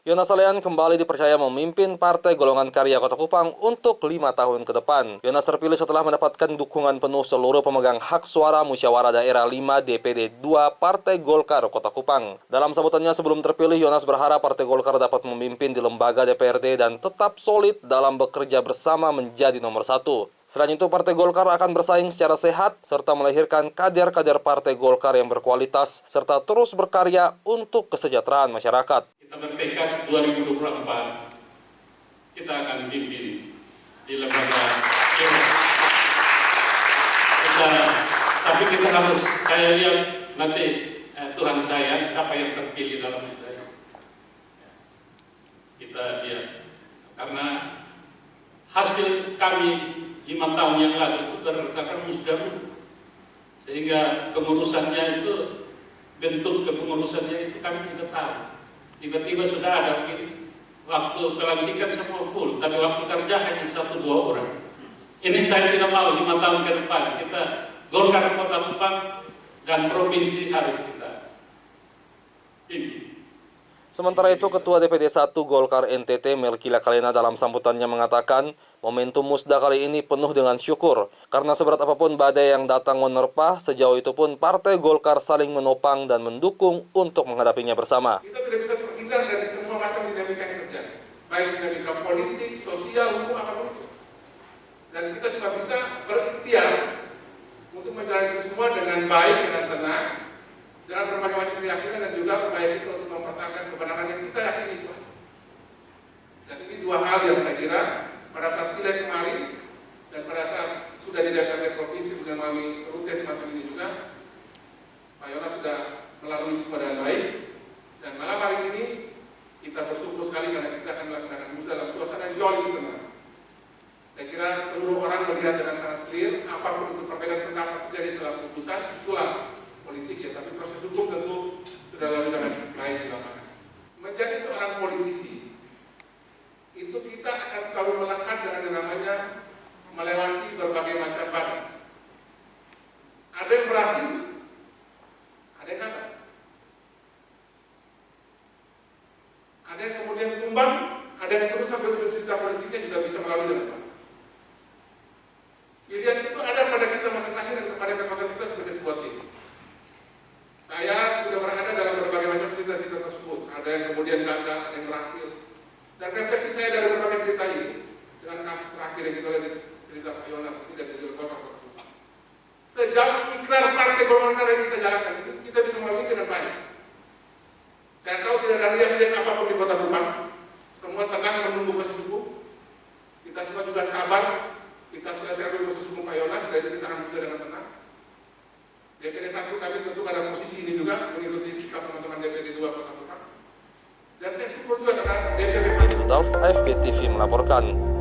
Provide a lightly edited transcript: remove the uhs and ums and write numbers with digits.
Yonas Salean kembali dipercaya memimpin Partai Golongan Karya Kota Kupang untuk 5 tahun ke depan. Yonas terpilih setelah mendapatkan dukungan penuh seluruh pemegang hak suara Musyawarah Daerah 5 DPD 2 Partai Golkar Kota Kupang. Dalam sambutannya sebelum terpilih, Yonas berharap Partai Golkar dapat memimpin di lembaga DPRD dan tetap solid dalam bekerja bersama menjadi nomor 1. Selain itu, Partai Golkar akan bersaing secara sehat serta melahirkan kader-kader Partai Golkar yang berkualitas serta terus berkarya untuk kesejahteraan masyarakat. Kita bertekad 2024 kita akan pimpin di lembaga tapi kita harus, saya lihat nanti Tuhan saya siapa yang terpilih dalam musda. Kita lihat karena hasil kami 5 tahun yang lalu itu berdasarkan musyawarah, sehingga kepengurusannya itu, bentuk kepengurusannya itu kami tidak tahu. Tiba-tiba sudah ada begini, waktu pelantikan semua full, tapi waktu kerja hanya 1-2 orang. Ini saya tidak mau 5 tahun ke depan kita Golkar Kota Kupang dan provinsi harus kita pimpin. Sementara itu, Ketua DPD 1 Golkar NTT Melki Lakalena dalam sambutannya mengatakan momentum musda kali ini penuh dengan syukur karena seberat apapun badai yang datang menerpa, sejauh itu pun Partai Golkar saling menopang dan mendukung untuk menghadapinya bersama. Kita tidak bisa terhindar dari semua macam dinamika yang terjadi, baik dinamika politik, sosial, hukum, apapun itu. Dan kita cuma bisa berikhtiar untuk menjalani semua dengan baik, dengan tenang, dengan berbagai macam keyakinan dan juga upaya kita untuk mempertahankan kebenaran yang kita yakini itu. Dan ini 2 hal yang saya kira pada saat pileg kemarin dan pada saat sudah di DPRD provinsi sudah melalui rute semacam ini juga, Pak Yonas sudah melalui semua dengan baik. Dan malam hari ini kita bersyukur sekali karena kita akan melaksanakan musda dalam suasana yang jauh lebih tenang. Saya kira seluruh orang melihat dengan sangat clear apapun itu perbedaan pendapat terjadi setelah keputusan, itulah politik ya, tapi proses hukum tentu sudah lalu dengan baik di lapangan. Menjadi seorang politisi itu kita akan selalu melekat dengan yang namanya melewati berbagai macam badai. Ada yang berhasil, ada yang gagal. Ada yang kemudian tumbang, ada yang terus sampai ujung cerita politiknya juga bisa melalui dengan baik. Pilihan itu ada pada kita masing-masing dan kepada kekuatan kita sebagai sebuah tim. Saya sudah berada dalam berbagai macam cerita-cerita tersebut. Ada yang kemudian gagal, ada yang berhasil. Dan refleksi saya dari berbagai cerita ini, dengan kasus terakhir yang kita lihat cerita Pak Yonas ini dan juga Bapak Ketua. Sejauh ikrar Partai Golongan Karya yang kita jalankan, itu kita bisa melalui dengan baik. Saya tahu tidak ada riak-riak apapun di Kota Kupang. Semua tenang menunggu proses hukum. Kita semua juga sabar. Kita selesaikan dulu proses hukum Pak Yonas, dan itu kita akan bisa dengan tenang. DPD 1 kami tentu pada posisi ini juga mengikuti sikap teman-teman DPD 2 Kota Kupang. Dan saya syukur juga karena DPD Rudolf, AFP TV melaporkan.